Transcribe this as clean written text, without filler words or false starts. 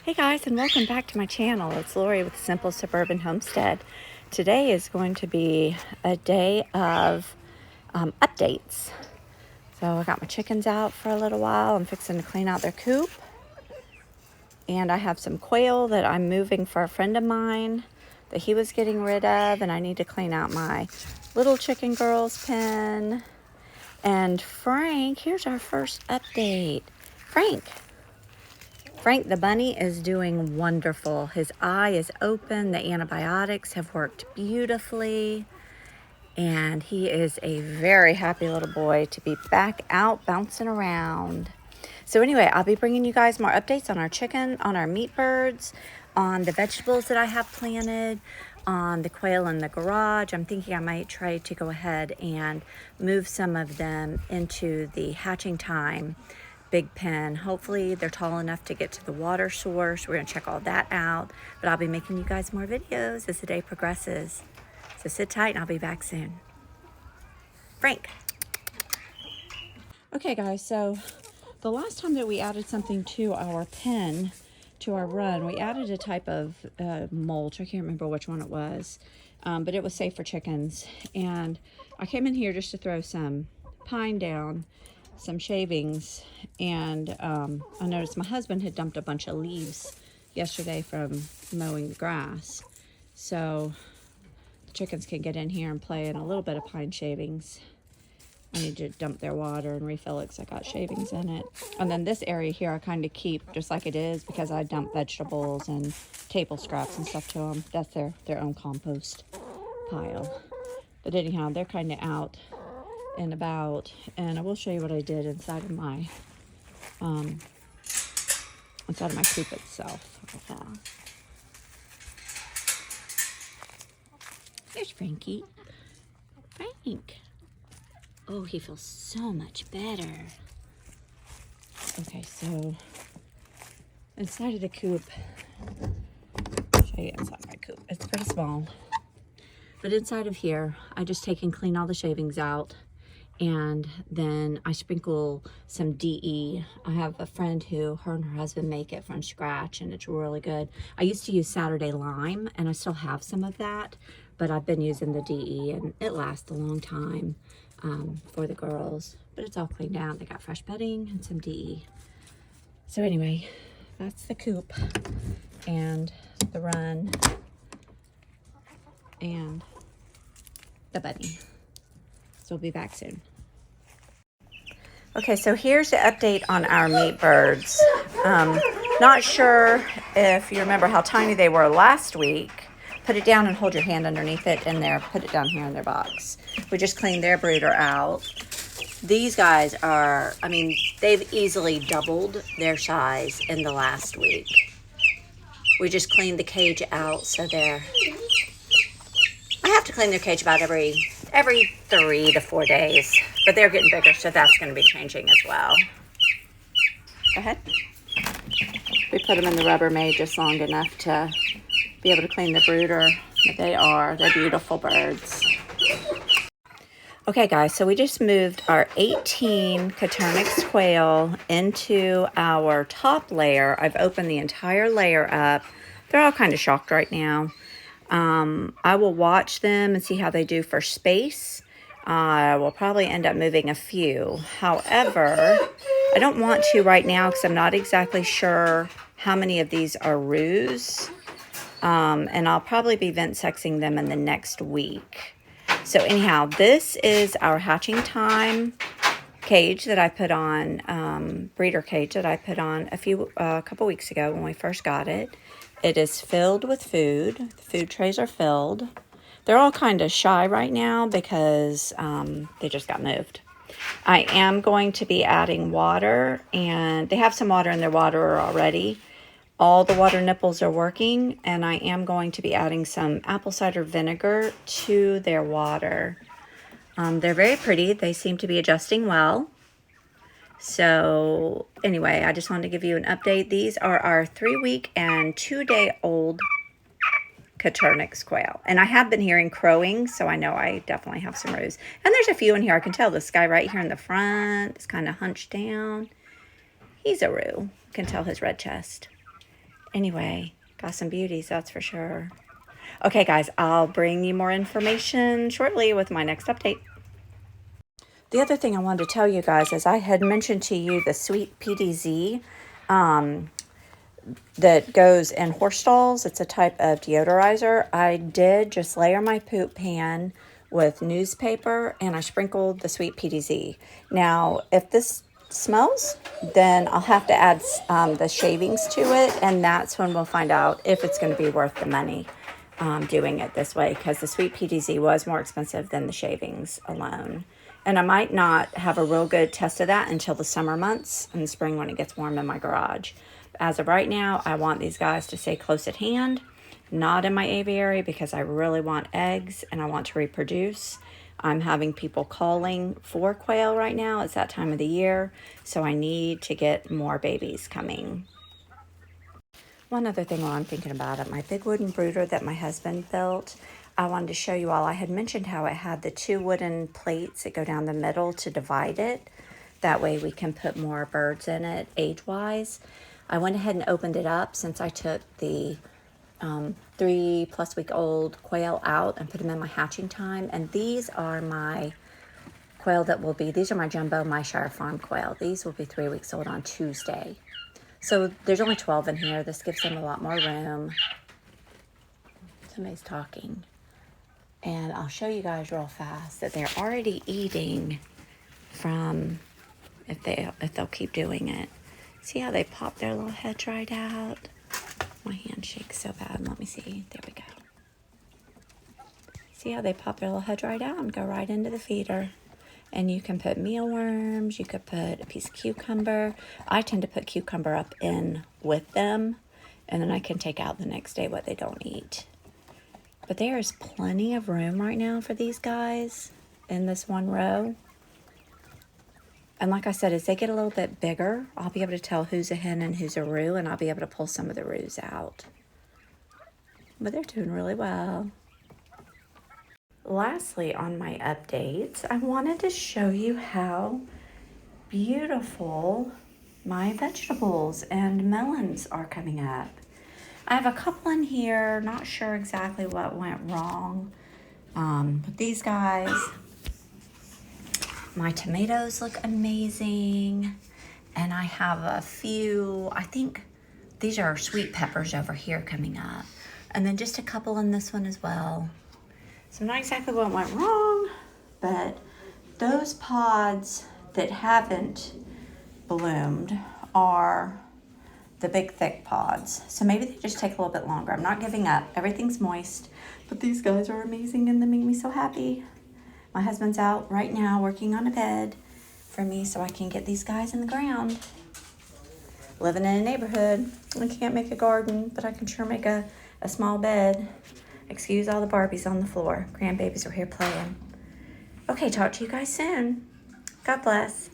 Hey guys, and welcome back to my channel. It's Lori with Simple Suburban Homestead. Today is going to be a day of updates. So I got my chickens out for a little while. I'm fixing to clean out their coop. And I have some quail that I'm moving for a friend of mine that he was getting rid of. And I need to clean out my little chicken girl's pen. And Frank, here's our first update. Frank the bunny is doing wonderful. His eye is open. The antibiotics have worked beautifully. And he is a very happy little boy to be back out bouncing around. So anyway, I'll be bringing you guys more updates on our chicken, on our meat birds, on the vegetables that I have planted, on the quail in the garage. I'm thinking I might try to go ahead and move some of them into the hatching time big pen. Hopefully they're tall enough to get to the water source. We're gonna check all that out, but I'll be making you guys more videos as the day progresses. So sit tight and I'll be back soon. Frank. Okay guys, so the last time that we added something to our pen, to our run, we added a type of mulch. I can't remember which one it was, but it was safe for chickens. And I came in here just to throw some pine down, some shavings, and I noticed my husband had dumped a bunch of leaves yesterday from mowing the grass. So the chickens can get in here and play in a little bit of pine shavings. I need to dump their water and refill it because I got shavings in it. And then this area here I kind of keep just like it is because I dump vegetables and table scraps and stuff to them. That's their own compost pile. But anyhow, they're kind of out and about, and I will show you what I did inside of my coop itself. Here's Frankie. Frank. Oh, he feels so much better. Okay, so inside of the coop, I'll show you inside my coop. It's pretty small, but inside of here, I just take and clean all the shavings out. And then I sprinkle some DE. I have a friend who, her and her husband make it from scratch, and it's really good. I used to use Saturday Lime, and I still have some of that, but I've been using the DE, and it lasts a long time for the girls. But it's all cleaned out. They got fresh bedding and some DE. So anyway, that's the coop, and the run, and the bunny. So we'll be back soon. Okay, so here's the update on our meat birds. Not sure if you remember how tiny they were last week. Put it down and hold your hand underneath it in there. Put it down here in their box. We just cleaned their brooder out. These guys are, I mean, they've easily doubled their size in the last week. We just cleaned the cage out, so I have to clean their cage about every 3 to 4 days, but they're getting bigger, so that's going to be changing as well. Go ahead. We put them in the Rubbermaid just long enough to be able to clean the brooder. They're beautiful birds. Okay guys, so we just moved our 18 Coturnix quail into our top layer. I've opened the entire layer up. They're all kind of shocked right now. I will watch them and see how they do for space. I will probably end up moving a few. However, I don't want to right now because I'm not exactly sure how many of these are roos. And I'll probably be vent sexing them in the next week. So anyhow, this is our hatching time cage that I put on, breeder cage that I put on a couple weeks ago when we first got it. It is filled with food. The food trays are filled. They're all kind of shy right now because they just got moved. I am going to be adding water, and they have some water in their water already. All the water nipples are working, and I am going to be adding some apple cider vinegar to their water. They're very pretty. They seem to be adjusting well. So anyway, I just wanted to give you an update. These are our 3-week and 2-day-old Coturnix quail. And I have been hearing crowing, so I know I definitely have some roos. And there's a few in here. I can tell this guy right here in the front is kind of hunched down. He's a roo. I can tell his red chest. Anyway, got some beauties, that's for sure. Okay, guys, I'll bring you more information shortly with my next update. The other thing I wanted to tell you guys is I had mentioned to you the Sweet PDZ that goes in horse stalls. It's a type of deodorizer. I did just layer my poop pan with newspaper and I sprinkled the Sweet PDZ. Now, if this smells, then I'll have to add the shavings to it, and that's when we'll find out if it's going to be worth the money doing it this way, because the Sweet PDZ was more expensive than the shavings alone. And I might not have a real good test of that until the summer months in the spring when it gets warm in my garage. As of right now, I want these guys to stay close at hand, not in my aviary, because I really want eggs and I want to reproduce. I'm having people calling for quail right now. It's that time of the year, so I need to get more babies coming. One other thing while I'm thinking about it, my big wooden brooder that my husband built, I wanted to show you all. I had mentioned how it had the 2 wooden plates that go down the middle to divide it. That way we can put more birds in it age-wise. I went ahead and opened it up since I took the 3+ week old quail out and put them in my hatching time. And these are my quail that will be, these are my jumbo Myshire Farm quail. These will be 3 weeks old on Tuesday. So there's only 12 in here. This gives them a lot more room. Somebody's talking. And I'll show you guys real fast that they're already eating from, if they'll keep doing it. See how they pop their little heads right out? My hand shakes so bad. Let me see. There we go. See how they pop their little head right out and go right into the feeder. And you can put mealworms. You could put a piece of cucumber. I tend to put cucumber up in with them, and then I can take out the next day what they don't eat. But there is plenty of room right now for these guys in this one row. And like I said, as they get a little bit bigger, I'll be able to tell who's a hen and who's a roux, and I'll be able to pull some of the roux out. But they're doing really well. Lastly, on my updates, I wanted to show you how beautiful my vegetables and melons are coming up. I have a couple in here, not sure exactly what went wrong, but these guys, my tomatoes look amazing, and I have a few, I think these are sweet peppers over here coming up, and then just a couple in this one as well. So not exactly what went wrong, but those pods that haven't bloomed are the big thick pods. So maybe they just take a little bit longer. I'm not giving up. Everything's moist, but these guys are amazing and they make me so happy. My husband's out right now working on a bed for me so I can get these guys in the ground. Living in a neighborhood, I can't make a garden, but I can sure make a small bed. Excuse all the Barbies on the floor. Grandbabies are here playing. Okay, talk to you guys soon. God bless.